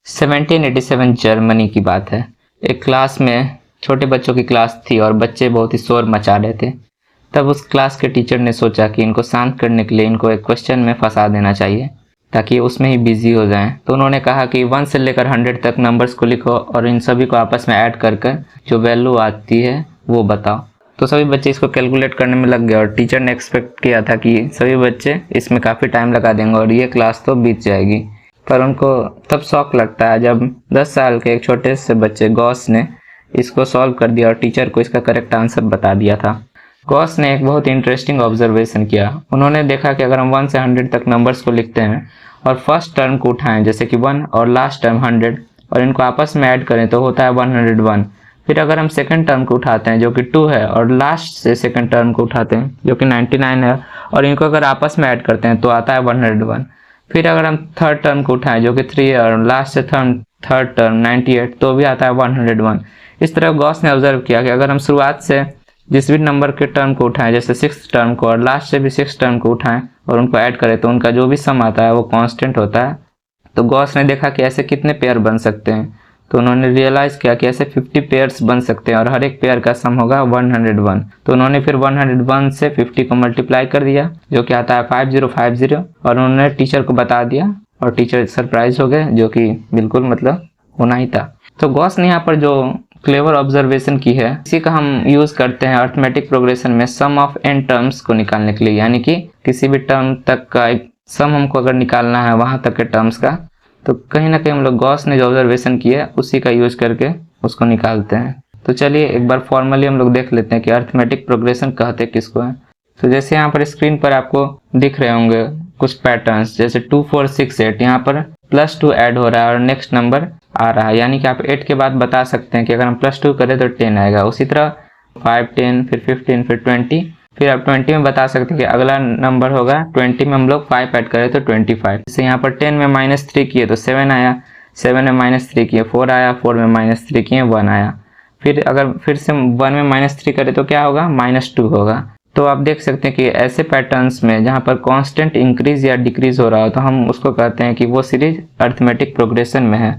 1787 Germany की बात है। एक क्लास में छोटे बच्चों की क्लास थी और बच्चे बहुत ही शोर मचा रहे थे। तब उस क्लास के टीचर ने सोचा कि इनको शांत करने के लिए इनको एक क्वेश्चन में फंसा देना चाहिए ताकि उसमें ही बिजी हो जाएं। तो उन्होंने कहा कि 1 से लेकर 100 तक नंबर्स को लिखो और इन सभी को आपस में ऐड कर कर जो वैल्यू आती है वो बताओ। तो सभी बच्चे इसको कैलकुलेट करने में लग गए और टीचर ने एक्सपेक्ट किया था कि सभी बच्चे इसमें काफ़ी टाइम लगा देंगे और ये क्लास तो बीत जाएगी। पर उनको तब शौक लगता है जब 10 साल के एक छोटे से बच्चे गॉस ने इसको सॉल्व कर दिया और टीचर को इसका करेक्ट आंसर बता दिया था। गॉस ने एक बहुत इंटरेस्टिंग ऑब्जर्वेशन किया। उन्होंने देखा कि अगर हम 1 से 100 तक नंबर्स को लिखते हैं और फर्स्ट टर्म को उठाएं जैसे कि 1 और लास्ट टर्म 100 और इनको आपस में ऐड करें तो होता है 101। फिर अगर हम सेकंड टर्म को उठाते हैं जो कि 2 है और लास्ट से सेकंड टर्म को उठाते हैं जो कि 99 है और इनको अगर आपस में ऐड करते हैं तो आता है 101। फिर अगर हम थर्ड टर्म को उठाएं जो कि 3 है और लास्ट से थर्ड टर्म 98 तो भी आता है 101। इस तरह गॉस ने ऑब्जर्व किया कि अगर हम शुरुआत से जिस भी नंबर के टर्म को उठाएं जैसे 6th टर्म को और लास्ट से भी 6th टर्म को उठाएं और उनको ऐड करें तो उनका जो भी सम आता है वो कांस्टेंट होता है। तो गॉस ने देखा कि ऐसे कितने पेयर बन सकते हैं। तो उन्होंने रियलाइज किया कि ऐसे 50 पेयर्स बन सकते हैं और हर एक पेयर का सम होगा 101। तो उन्होंने फिर 101 से 50 को मल्टीप्लाई कर दिया जो कि आता है 5050 और उन्होंने टीचर को बता दिया और टीचर सरप्राइज हो गए जो कि बिल्कुल मतलब होना ही था। तो गॉस ने यहाँ पर जो क्लेवर ऑब्जर्वेशन की है इसी का हम यूज करते हैं अर्थमेटिक प्रोग्रेशन में सम ऑफ n टर्म्स को निकालने के लिए, यानी कि किसी भी टर्म तक का एक सम हमको अगर निकालना है वहां तक के टर्म्स का तो कहीं ना कहीं हम लोग गॉस ने जो ऑब्जर्वेशन किया है उसी का यूज करके उसको निकालते हैं। तो चलिए एक बार फॉर्मली हम लोग देख लेते हैं कि अर्थमेटिक प्रोग्रेशन कहते किसको है। तो जैसे यहाँ पर स्क्रीन पर आपको दिख रहे होंगे कुछ पैटर्न्स जैसे 2 4 6 8 यहाँ पर +2 ऐड हो रहा है और नेक्स्ट नंबर आ रहा है, यानी कि आप 8 के बाद बता सकते हैं कि अगर हम +2 करें तो 10 आएगा। उसी तरह 5 10 फिर 15 फिर 20 फिर आप 20 में बता सकते हैं कि अगला नंबर होगा 20 में हम लोग 5 ऐड करें तो 25। जैसे यहाँ पर 10 में -3 किए तो 7 आया, 7 में -3 किए 4 आया, 4 में -3 किए 1 आया। फिर अगर फिर से 1 में -3 करें तो क्या होगा -2 होगा। तो आप देख सकते हैं कि ऐसे पैटर्न्स में जहाँ पर कांस्टेंट इंक्रीज या डिक्रीज हो रहा हो तो हम उसको कहते हैं कि वो सीरीज अर्थमेटिक प्रोग्रेशन में है।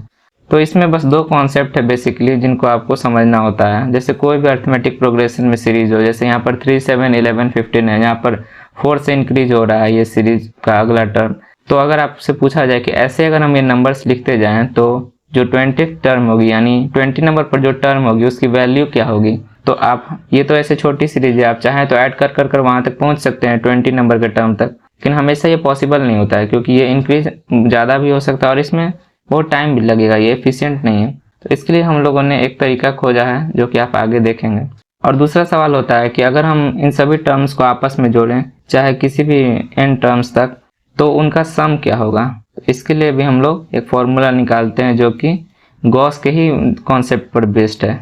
तो इसमें बस 2 कॉन्सेप्ट है बेसिकली जिनको आपको समझना होता है। जैसे कोई भी अर्थमेटिक प्रोग्रेशन में सीरीज हो, जैसे यहाँ पर 3 7 11 15 है, यहाँ पर 4 से इंक्रीज हो रहा है ये सीरीज का अगला टर्म। तो अगर आपसे पूछा जाए कि ऐसे अगर हम ये नंबर्स लिखते जाएं तो जो 20th टर्म होगी यानी 20 नंबर पर जो टर्म होगी उसकी वैल्यू क्या होगी। तो आप ये तो ऐसे छोटी सीरीज है, आप चाहें तो ऐड कर कर कर वहां तक पहुंच सकते हैं 20 नंबर के टर्म तक, लेकिन हमेशा ये पॉसिबल नहीं होता है क्योंकि ये इंक्रीज ज़्यादा भी हो सकता है और इसमें बहुत टाइम भी लगेगा, ये एफिशिएंट नहीं है। तो इसके लिए हम लोगों ने एक तरीका खोजा है जो कि आप आगे देखेंगे। और दूसरा सवाल होता है कि अगर हम इन सभी टर्म्स को आपस में जोड़ें चाहे किसी भी n टर्म्स तक तो उनका सम क्या होगा। इसके लिए भी हम लोग एक फॉर्मूला निकालते हैं जो कि गॉस के ही कॉन्सेप्ट पर बेस्ड है।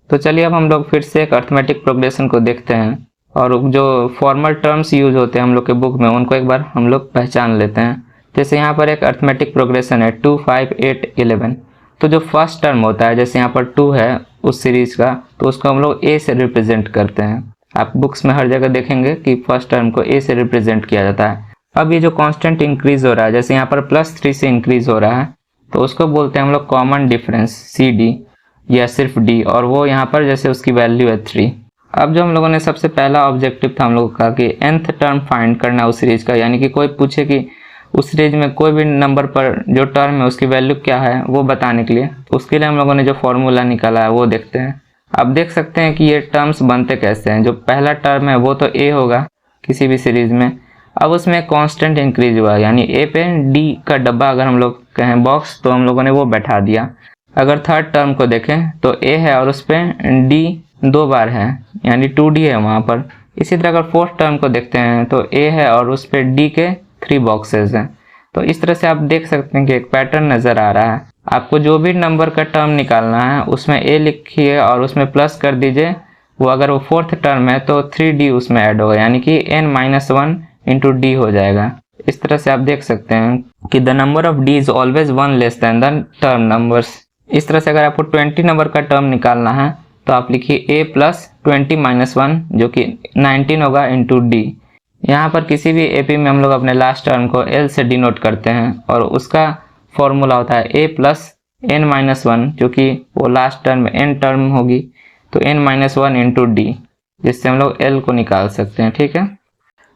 तो चलिए अब हम लोग फिर से एक अर्थमेटिक प्रोग्रेशन को देखते हैं और जो फॉर्मल टर्म्स यूज होते हैं हम लोग के बुक में उनको एक बार हम लोग पहचान लेते हैं। जैसे यहाँ पर एक अर्थमेटिक प्रोग्रेशन है 2 5 8 11। तो जो फर्स्ट टर्म होता है जैसे यहाँ पर 2 है उस सीरीज का तो उसको हम लोग a से रिप्रेजेंट करते हैं। आप बुक्स में हर जगह देखेंगे कि फर्स्ट टर्म को a से रिप्रेजेंट किया जाता है। अब ये जो कांस्टेंट इंक्रीज हो रहा है जैसे यहाँ पर +3 से इंक्रीज हो रहा है तो उसको बोलते हैं हम लोग कॉमन डिफरेंस CD या सिर्फ D, और वो यहाँ पर जैसे उसकी वैल्यू है 3। अब जो हम लोगों ने सबसे पहला ऑब्जेक्टिव था हम लोगों का कि nth टर्म फाइंड करना उस सीरीज का, यानी कि कोई पूछे कि उस सीरीज में कोई भी नंबर पर जो टर्म है उसकी वैल्यू क्या है वो बताने के लिए उसके लिए हम लोगों ने जो फॉर्मूला निकाला है वो देखते हैं। आप देख सकते हैं कि ये टर्म्स बनते कैसे हैं। जो पहला टर्म है वो तो a होगा किसी भी सीरीज में, अब उसमें कांस्टेंट इंक्रीज हुआ यानी a पे d का डब्बा अगर हम लोग कहें बॉक्स तो हम लोगों ने वो बैठा दिया। अगर थर्ड टर्म को देखें तो a है और उस पर d 2 बार है यानी 2d है वहाँ पर। इसी तरह अगर फोर्थ टर्म को देखते हैं तो a है और उस पर d के 3 बॉक्सेस हैं। तो इस तरह से आप देख सकते हैं कि एक पैटर्न नजर आ रहा है। आपको जो भी नंबर का टर्म निकालना है उसमें a लिखिए और उसमें प्लस कर दीजिए, वो अगर वो फोर्थ टर्म है तो 3d उसमें ऐड होगा यानी कि n-1 इंटू d हो जाएगा। इस तरह से आप देख सकते हैं कि the number of d is always 1 less than the term numbers. इस तरह से अगर आपको 20 नंबर का टर्म निकालना है तो आप लिखिए a + 20 - 1 जो कि 19 होगा इंटू d। यहाँ पर किसी भी एपी में हम लोग अपने लास्ट टर्म को L से डिनोट करते हैं और उसका फॉर्मूला होता है a + n-1, क्योंकि वो लास्ट टर्म n टर्म होगी तो n-1 इंटू डी, जिससे हम लोग l को निकाल सकते हैं। ठीक है,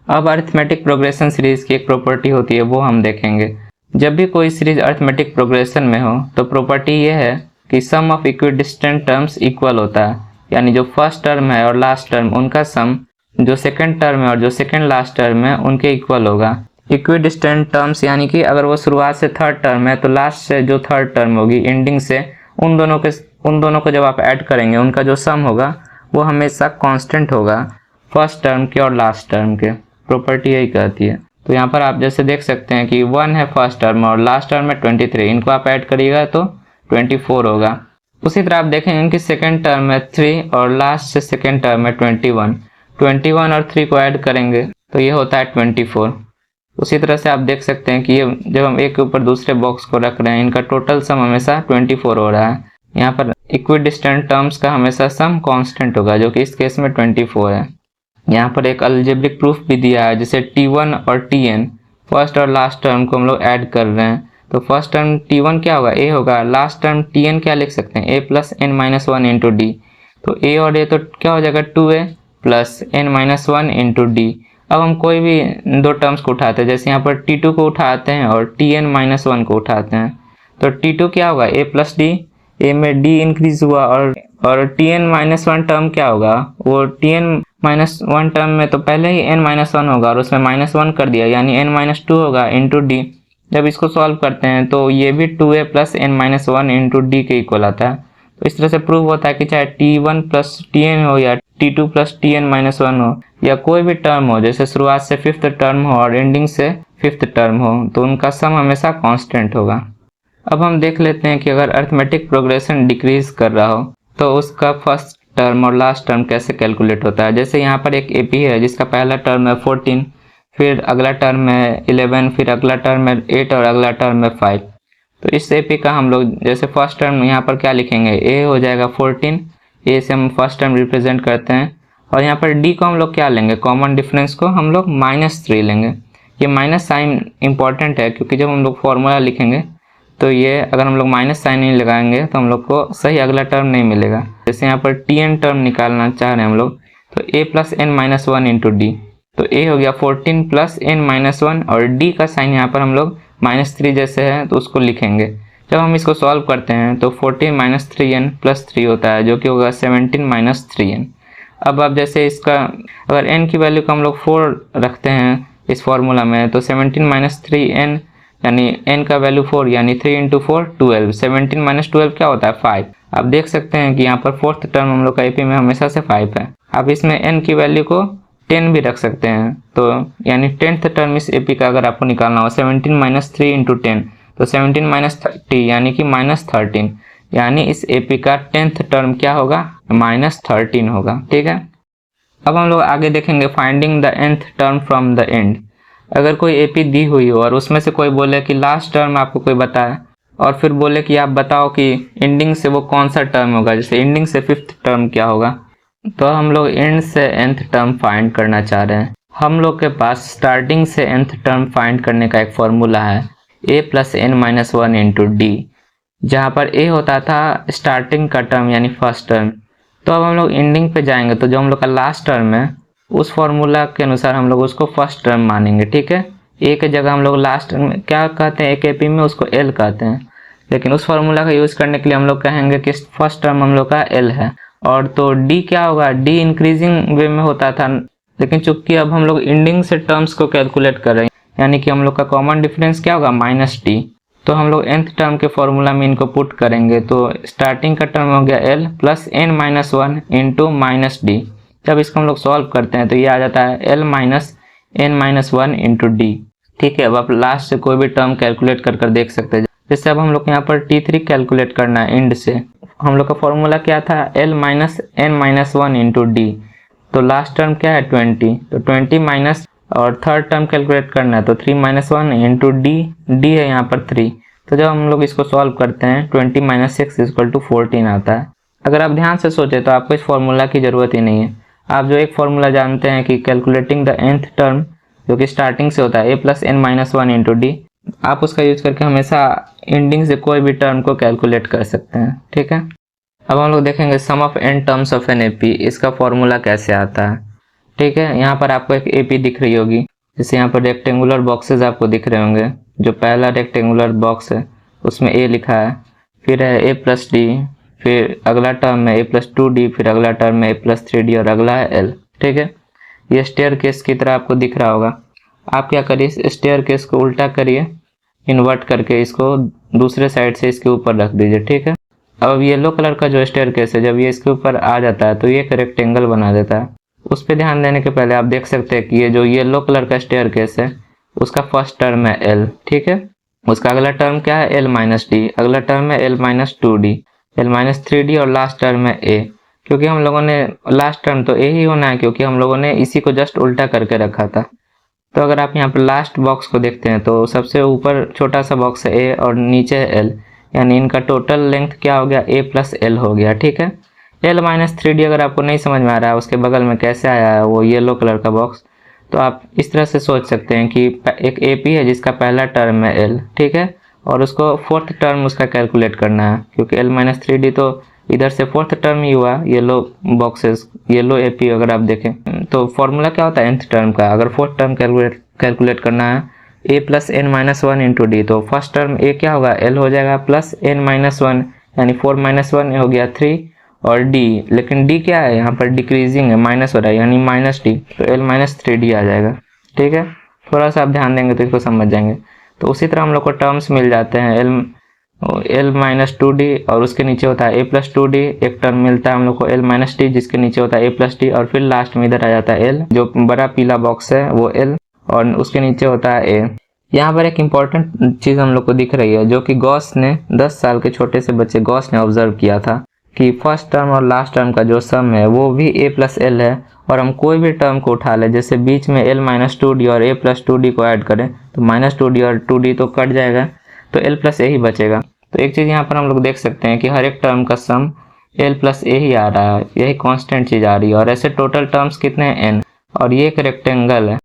अब अरिथमेटिक प्रोग्रेशन सीरीज की एक प्रॉपर्टी होती है, वो हम देखेंगे। जब भी कोई सीरीज अरिथमेटिक प्रोग्रेशन में हो तो प्रॉपर्टी ये है कि सम ऑफ इक्विडिस्टेंट टर्म्स इक्वल होता है, यानी जो फर्स्ट टर्म है और लास्ट टर्म उनका सम जो सेकंड टर्म है और जो सेकंड लास्ट टर्म है उनके इक्वल होगा। इक्विडिस्टेंट टर्म्स यानी कि अगर वो शुरुआत से थर्ड टर्म है तो लास्ट से जो थर्ड टर्म होगी एंडिंग से उन दोनों को जब आप ऐड करेंगे उनका जो सम होगा वो हमेशा कांस्टेंट होगा फर्स्ट टर्म के और लास्ट टर्म के। प्रॉपर्टी यही कहती है। तो यहाँ पर आप जैसे देख सकते हैं कि 1 है फर्स्ट टर्म और लास्ट टर्म में 23, इनको आप ऐड करिएगा तो 24 होगा। उसी तरह आप देखेंगे कि सेकंड टर्म में 3 और लास्ट से सेकंड टर्म में 21 और 3 को ऐड करेंगे तो ये होता है 24। उसी तरह से आप देख सकते हैं कि ये जब हम एक के ऊपर दूसरे बॉक्स को रख रहे हैं इनका टोटल सम हमेशा 24 हो रहा है। यहाँ पर इक्विडिस्टेंट टर्म्स का हमेशा सम कांस्टेंट होगा जो कि इस केस में 24 है। यहाँ पर एक अलजेब्रिक प्रूफ भी दिया है, जैसे t1 और tn फर्स्ट और लास्ट टर्म को हम लोग ऐड कर रहे हैं तो फर्स्ट टर्म t1 क्या होगा, a होगा, लास्ट टर्म tn क्या लिख सकते हैं, a plus n-1 into D. तो a और a तो क्या हो जाएगा 2a plus n-1 into D. अब हम कोई भी दो टर्म्स को उठाते हैं, जैसे यहाँ पर t2 को उठाते हैं और tn-1 को उठाते हैं तो t2 क्या होगा a प्लस डी, a में d इंक्रीज हुआ और tn-1 टर्म क्या होगा, वो tn-1 टर्म में तो पहले ही n-1 होगा और उसमें -1 कर दिया यानी n-2 होगा इंटू डी। जब इसको सॉल्व करते हैं तो ये भी 2a plus n-1 into D के इक्वल आता है। तो इस तरह से प्रूव होता है कि चाहे t1 प्लस tn हो या t2 प्लस tn-1 हो या कोई भी टर्म हो, जैसे शुरुआत से फिफ्थ टर्म हो और एंडिंग से फिफ्थ टर्म हो, तो उनका सम हमेशा कांस्टेंट होगा। अब हम देख लेते हैं कि अगर अरिथमेटिक प्रोग्रेशन डिक्रीज कर रहा हो तो उसका फर्स्ट टर्म और लास्ट टर्म कैसे कैलकुलेट होता है। जैसे यहाँ पर एक एपी है जिसका पहला टर्म है 14, फिर अगला टर्म है 11, फिर अगला टर्म है 8 और अगला टर्म है 5। तो इस एपी का हम लोग जैसे फर्स्ट टर्म यहाँ पर क्या लिखेंगे, a हो जाएगा 14, a से हम फर्स्ट टर्म रिप्रेजेंट करते हैं और यहाँ पर d को हम लोग क्या लेंगे, कॉमन डिफरेंस को हम लोग -3 लेंगे। ये माइनस साइन इंपॉर्टेंट है क्योंकि जब हम लोग फॉर्मूला लिखेंगे तो ये अगर हम लोग माइनस साइन नहीं लगाएंगे तो हम लोग को सही अगला टर्म नहीं मिलेगा। जैसे यहाँ पर tn टर्म निकालना चाह रहे हैं हम लोग तो a plus n-1 into D, तो a हो गया 14 प्लस n-1 और d का साइन यहाँ पर हम लोग -3 जैसे है तो उसको लिखेंगे। जब हम इसको सॉल्व करते हैं तो 14 - 3n प्लस 3 होता है जो कि होगा 17 - 3n। अब आप जैसे इसका अगर n की वैल्यू को हम लोग 4 रखते हैं इस फॉर्मूला में तो 17 - 3n यानी n का वैल्यू 4 यानी 3 इंटू 4 12, 17 - 12 क्या होता है 5। आप देख सकते हैं कि यहाँ पर फोर्थ टर्म हम लोग का एपी में हमेशा से 5 है। आप इसमें n की वैल्यू को 10 भी रख सकते हैं तो यानी 10th टर्म इस एपी का अगर आपको निकालना हो 17 - 3 इंटू 10 तो 17 - 30 यानी कि -13, यानी इस एपी का 10th टर्म क्या होगा, -13 होगा। ठीक है, अब हम लोग आगे देखेंगे finding the nth term from the end. अगर कोई एपी दी हुई हो और उसमें से कोई बोले कि लास्ट टर्म आपको कोई बताए और फिर बोले कि आप बताओ कि एंडिंग से वो कौन सा टर्म होगा, जैसे एंडिंग से फिफ्थ टर्म क्या होगा, तो हम लोग एंड से nth टर्म फाइंड करना चाह रहे हैं। हम लोग के पास स्टार्टिंग से nth टर्म फाइंड करने का एक फॉर्मूला है a plus n-1 into D, जहाँ पर a होता था स्टार्टिंग का टर्म यानी फर्स्ट टर्म। तो अब हम लोग एंडिंग पे जाएंगे तो जो हम लोग का लास्ट टर्म है उस फॉर्मूला के अनुसार हम लोग उसको फर्स्ट टर्म मानेंगे। ठीक है, a के जगह हम लोग लास्ट टर्म क्या कहते हैं, एक एपी में उसको l कहते हैं, लेकिन उस फॉर्मूला का यूज करने के लिए हम लोग कहेंगे कि फर्स्ट टर्म हम लोग का l है। और तो d क्या होगा, d इंक्रीजिंग वे में होता था, लेकिन चूंकि अब हम लोग एंडिंग से टर्म्स को कैलकुलेट कर रहे हैं यानी कि हम लोग का कॉमन डिफरेंस क्या होगा -d, तो हम लोग nth टर्म के फॉर्मूला में इनको पुट करेंगे तो स्टार्टिंग का टर्म हो गया l plus n-1 into -d। जब इसको हम लोग सॉल्व करते हैं तो ये आ जाता है l minus n-1 into D. ठीक है, अब आप लास्ट से कोई भी टर्म कैलकुलेट कर देख सकते हैं। जैसे अब हम लोग यहाँ पर t3 कैलकुलेट करना है एंड से, हम लोग का फॉर्मूला क्या था l minus n-1 into D, तो लास्ट टर्म क्या है 20, तो 20 माइनस और थर्ड टर्म कैलकुलेट करना है तो 3 - 1 इंटू डी, डी है यहाँ पर 3। तो जब हम लोग इसको सॉल्व करते हैं 20 - 6 = 14 आता है। अगर आप ध्यान से सोचे तो आपको इस फॉर्मूला की जरूरत ही नहीं है। आप जो एक फॉर्मूला जानते हैं कि कैलकुलेटिंग द nth टर्म जो कि स्टार्टिंग से होता है a plus n-1 into D, आप उसका यूज करके हमेशा एंडिंग से कोई भी टर्म को कैलकुलेट कर सकते हैं। ठीक है, अब हम लोग देखेंगे sum of n terms of N AP, इसका फॉर्मूला कैसे आता है। ठीक है, यहाँ पर आपको एक एपी दिख रही होगी, जैसे यहाँ पर रेक्टेंगुलर बॉक्सेस आपको दिख रहे होंगे। जो पहला रेक्टेंगुलर बॉक्स है उसमें a लिखा है, फिर है a प्लस डी, फिर अगला टर्म है a प्लस 2d, फिर अगला टर्म है a प्लस 3d और अगला है l। ठीक है, ये स्टेयर केस की तरह आपको दिख रहा होगा। आप क्या करिए, इस स्टेयर केस को उल्टा करिए, इन्वर्ट करके इसको दूसरे साइड से इसके ऊपर रख दीजिए। ठीक है, अब येलो कलर का जो स्टेयर केस है जब ये इसके ऊपर आ जाता है तो ये एक रेक्टेंगल बना देता है। उस पर ध्यान देने के पहले आप देख सकते हैं कि ये जो येलो कलर का स्टेयर केस है उसका फर्स्ट टर्म है l। ठीक है, उसका अगला टर्म क्या है, l माइनस डी, अगला टर्म है l minus 2d, l minus 3d और लास्ट टर्म है a। क्योंकि हम लोगों ने लास्ट टर्म तो a ही होना है, क्योंकि हम लोगों ने इसी को जस्ट उल्टा करके रखा था। तो अगर आप यहाँ पर लास्ट बॉक्स को देखते हैं तो सबसे ऊपर छोटा सा बॉक्स है a और नीचे है l, यानी इनका टोटल लेंथ क्या हो गया, a प्लस एल हो गया। ठीक है, l माइनस 3d अगर आपको नहीं समझ में आ रहा है उसके बगल में कैसे आया है वो येलो कलर का बॉक्स, तो आप इस तरह से सोच सकते हैं कि एक AP है जिसका पहला टर्म है l। ठीक है, और उसको फोर्थ टर्म उसका कैलकुलेट करना है, क्योंकि l माइनस 3d तो इधर से फोर्थ टर्म ही हुआ, येलो बॉक्सेस येलो AP अगर आप देखें तो फॉर्मूला क्या होता है nth टर्म का। अगर फोर्थ टर्म कैलकुलेट करना है a plus n minus 1 into D, तो फर्स्ट टर्म a क्या होगा, l हो जाएगा प्लस n माइनस 1, यानी 4 माइनस 1 हो गया 3, और d, लेकिन d क्या है यहाँ पर डिक्रीजिंग है, माइनस हो रहा है यानी माइनस d, तो l माइनस 3d आ जाएगा। ठीक है, थोड़ा सा आप ध्यान देंगे तो इसको समझ जाएंगे। तो उसी तरह हम लोग को टर्म्स मिल जाते हैं l माइनस 2d और उसके नीचे होता है a प्लस 2d, एक टर्म मिलता है हम लोग को l माइनस d जिसके नीचे होता है a प्लस d, और फिर लास्ट में इधर आ जाता है l, जो बड़ा पीला बॉक्स है वो l और उसके नीचे होता है a। यहाँ पर एक इम्पॉर्टेंट चीज़ हम लोग को दिख रही है जो कि गॉस ने 10 साल के छोटे से बच्चे गॉस ने ऑब्जर्व किया था कि फर्स्ट टर्म और लास्ट टर्म का जो सम है वो भी a प्लस एल है, और हम कोई भी टर्म को उठा लें, जैसे बीच में l माइनस 2d और a प्लस 2d को ऐड करें तो माइनस 2d और 2d तो कट जाएगा, तो l प्लस a ही बचेगा। तो एक चीज़ यहाँ पर हम लोग देख सकते हैं कि हर एक टर्म का सम l प्लस a ही आ रहा है, यही कॉन्स्टेंट चीज़ आ रही है। और ऐसे टोटल टर्म्स कितने हैं n, और ये एक रेक्टेंगल है।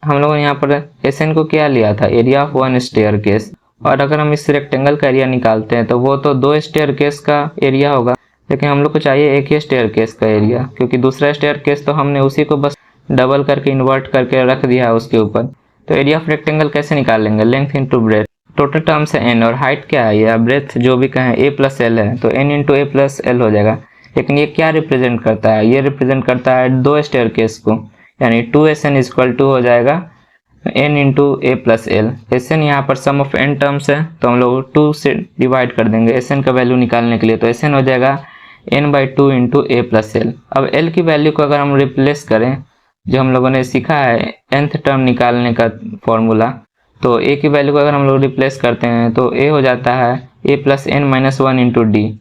हम लोगों ने यहाँ पर SN को क्या लिया था, area of one staircase, और अगर हम इस रेक्टेंगल का एरिया निकालते हैं तो वो तो 2 स्टेयर केस का एरिया होगा, लेकिन हम लोग को चाहिए एक ही स्टेयर केस का एरिया, क्योंकि दूसरा स्टेयर केस तो हमने उसी को बस डबल करके इन्वर्ट करके रख दिया है उसके ऊपर। तो एरिया ऑफ रेक्टेंगल कैसे निकालेंगे, length into breadth, total terms है n और हाइट क्या है या ब्रेथ जो भी कहें a प्लस एल है, तो n into a plus L हो जाएगा। लेकिन ये क्या रिप्रेजेंट करता है, ये रिप्रेजेंट करता है 2 स्टेयर केस को, यानी 2SN इक्वल टू हो जाएगा n into a plus L. SN यहाँ पर सम ऑफ n टर्म्स है तो हम लोग 2 से डिवाइड कर देंगे SN का वैल्यू निकालने के लिए, तो SN हो जाएगा n by 2 into a plus L. अब l की वैल्यू को अगर हम रिप्लेस करें, जो हम लोगों ने सीखा है nth टर्म निकालने का फॉर्मूला, तो a की वैल्यू को अगर हम लोग रिप्लेस करते हैं तो a हो जाता है a plus n minus 1 into D,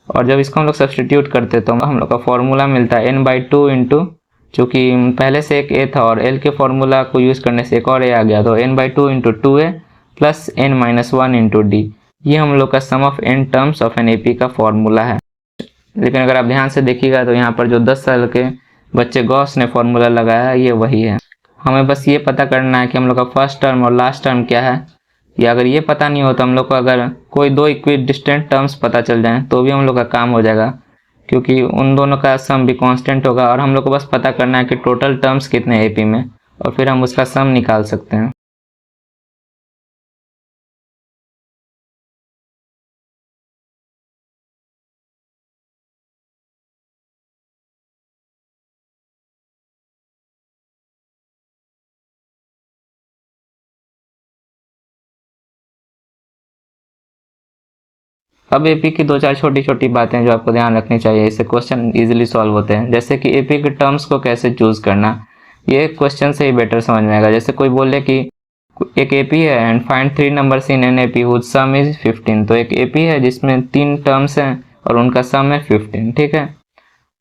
और जब इसको हम लोग सब्सटीट्यूट करते हैं तो हम लोग का फॉर्मूला मिलता है n बाई 2 इंटू, चूँकि पहले से एक a था और l के फॉर्मूला को यूज़ करने से एक और a आ गया, तो n by 2 into 2a plus n minus 1 into D, ये हम लोग का sum of n terms of N AP का फॉर्मूला है। लेकिन अगर आप ध्यान से देखिएगा तो यहाँ पर जो 10 साल के बच्चे गॉस ने फॉर्मूला लगाया है ये वही है। हमें बस ये पता करना है कि हम लोग का फर्स्ट टर्म और लास्ट टर्म क्या है, या अगर ये पता नहीं हो तो हम लोग को अगर कोई 2 इक्वी डिस्टेंट टर्म्स पता चल जाए तो भी हम लोग का काम हो जाएगा, क्योंकि उन दोनों का सम भी कांस्टेंट होगा, और हम लोग को बस पता करना है कि टोटल टर्म्स कितने हैं AP में, और फिर हम उसका सम निकाल सकते हैं। अब AP की 2-4 छोटी छोटी बातें जो आपको ध्यान रखनी चाहिए, इससे क्वेश्चन इजीली सॉल्व होते हैं। जैसे कि AP के टर्म्स को कैसे चूज करना, ये क्वेश्चन से ही बेटर समझ में आएगा। जैसे कोई बोले कि एक AP है and find 3 numbers in an AP whose sum is 15, तो एक AP है जिसमें 3 टर्म्स हैं और उनका सम है 15। ठीक है,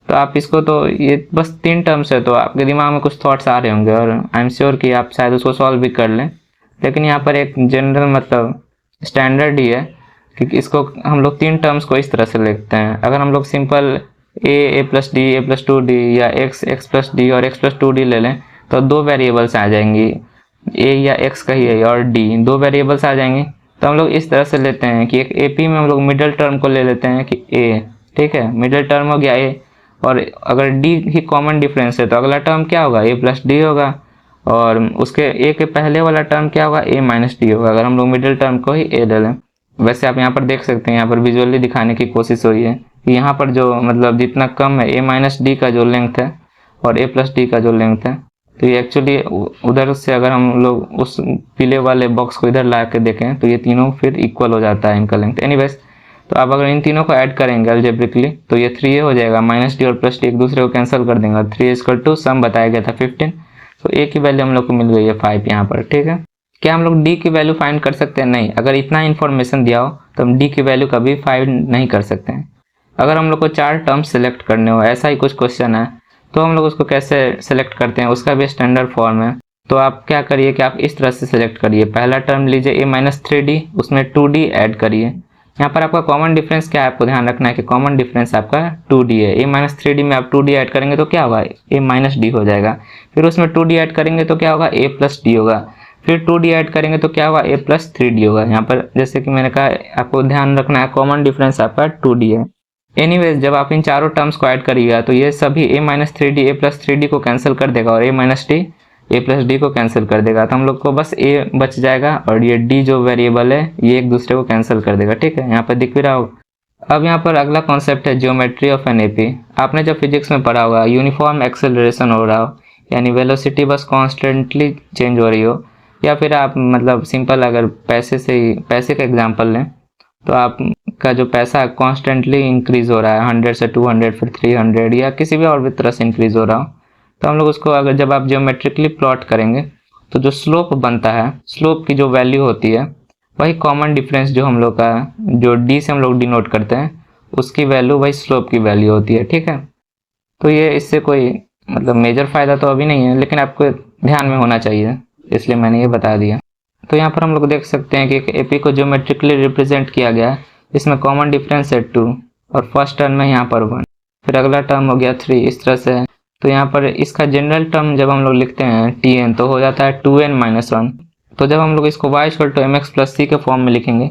तो आप इसको, तो ये बस 3 टर्म्स है तो आपके दिमाग में कुछ थॉट्स आ रहे होंगे और आई एम श्योर कि आप शायद उसको सॉल्व भी कर लें, लेकिन यहाँ पर एक जनरल मतलब स्टैंडर्ड ही है कि इसको हम लोग 3 टर्म्स को इस तरह से लिखते हैं। अगर हम लोग simple a plus D, a plus 2d या x प्लस डी और x प्लस 2d ले लें तो 2 वेरिएबल्स आ जाएंगी, ए या एक्स कहिए और डी, दो वेरिएबल्स आ जाएंगे। तो हम लोग इस तरह से लेते हैं कि एक एपी में हम लोग मिडिल टर्म को ले लेते हैं कि ए, ठीक है, मिडिल टर्म हो गया ए, और अगर डी ही कॉमन डिफरेंस है तो अगला टर्म क्या होगा, ए प्लस डी होगा, और उसके ए के पहले वाला टर्म क्या होगा, ए माइनस डी होगा, अगर हम लोग मिडिल टर्म को ही ए ले लें। वैसे आप यहाँ पर देख सकते हैं, यहाँ पर विजुअली दिखाने की कोशिश हुई है कि यहाँ पर जो मतलब जितना कम है ए माइनस डी का जो लेंथ है और ए प्लस डी का जो लेंथ है, तो ये एक्चुअली उधर से अगर हम लोग उस पीले वाले बॉक्स को इधर ला के देखें तो ये तीनों फिर इक्वल हो जाता है इनका लेंथ। एनीवेज, तो आप अगर इन तीनों को ऐड करेंगे अलजेब्रिकली तो ये 3a हो जाएगा, माइनस डी और प्लस डी एक दूसरे को कैंसिल कर देंगे, 3 इक्वल टू सम बताया गया था 15, तो a की वैल्यू हम लोग को मिल गई है 5 यहाँ पर, ठीक है। क्या हम लोग d की वैल्यू फाइंड कर सकते हैं? नहीं, अगर इतना इन्फॉर्मेशन दिया हो तो हम d की वैल्यू कभी फाइंड नहीं कर सकते हैं। अगर हम लोग को 4 टर्म्स सेलेक्ट करने हो, ऐसा ही कुछ क्वेश्चन है, तो हम लोग उसको कैसे सेलेक्ट करते हैं, उसका भी स्टैंडर्ड फॉर्म है। तो आप क्या करिए कि आप इस तरह से सेलेक्ट करिए, पहला टर्म लीजिए a माइनस 3d, उसमें 2d ऐड करिए। यहाँ पर आपका कॉमन डिफरेंस क्या है, आपको ध्यान रखना है कि कॉमन डिफरेंस आपका 2d है। a माइनस 3d में आप 2d ऐड करेंगे तो क्या होगा, a माइनस d हो जाएगा। फिर उसमें 2d ऐड करेंगे तो क्या होगा, a प्लस d होगा। फिर 2d ऐड करेंगे तो क्या होगा, a प्लस 3d होगा। यहाँ पर जैसे कि मैंने कहा, आपको ध्यान रखना है कॉमन डिफरेंस आपका 2d है। एनीवेज, जब आप इन चारों टर्म्स को ऐड करिएगा तो ये सभी a minus 3d a plus 3d को कैंसिल कर देगा और a minus d a plus D को कैंसिल कर देगा, तो हम लोग को बस a बच जाएगा और ये d जो वेरिएबल है ये एक दूसरे को कैंसिल कर देगा, ठीक है। यहाँ पर दिख भी रहा होगा। अब यहाँ पर अगला कॉन्सेप्ट है ज्योमेट्री ऑफ एन एपी। आपने जब फिजिक्स में पढ़ा होगा, यूनिफॉर्म एक्सेलरेशन हो रहा हो, यानी वेलोसिटी बस कॉन्स्टेंटली चेंज हो रही हो, या फिर आप मतलब सिंपल अगर पैसे का एग्जाम्पल लें तो आपका जो पैसा कॉन्स्टेंटली इंक्रीज हो रहा है 100 से 200 फिर 300 या किसी भी और भी तरह से इंक्रीज हो रहा हो, तो हम लोग उसको अगर जब आप ज्योमेट्रिकली प्लॉट करेंगे तो जो स्लोप बनता है, स्लोप की जो वैल्यू होती है वही कॉमन डिफरेंस जो हम लोग का जो डी से हम लोग डिनोट करते हैं उसकी वैल्यू वही स्लोप की वैल्यू होती है, ठीक है। तो ये इससे कोई मतलब मेजर फ़ायदा तो अभी नहीं है, लेकिन आपको ध्यान में होना चाहिए, इसलिए मैंने ये बता दिया। तो यहाँ पर हम लोग देख सकते हैं कि एक एपी को ज्योमेट्रिकली रिप्रेजेंट किया गया है, इसमें कॉमन डिफरेंस है 2 और फर्स्ट टर्म में यहाँ पर 1, फिर अगला टर्म हो गया 3, इस तरह से है। तो यहाँ पर इसका जनरल टर्म जब हम लोग लिखते हैं tn तो हो जाता है 2n माइनस 1। तो जब हम लोग इसको y equal to mx plus c के फॉर्म में लिखेंगे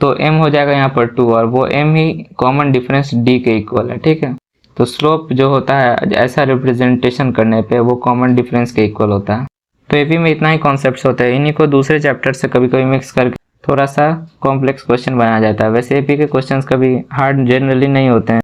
तो m हो जाएगा यहाँ पर 2 और वो m ही कॉमन डिफरेंस d के इक्वल है, ठीक है। तो स्लोप जो होता है ऐसा रिप्रेजेंटेशन करने पे वो कॉमन डिफरेंस के इक्वल होता है। तो एपी में इतना ही कॉन्सेप्ट्स होते हैं, इन्हीं को दूसरे चैप्टर से कभी कभी मिक्स करके थोड़ा सा कॉम्प्लेक्स क्वेश्चन बनाया जाता है। वैसे एपी के क्वेश्चंस कभी हार्ड जनरली नहीं होते हैं।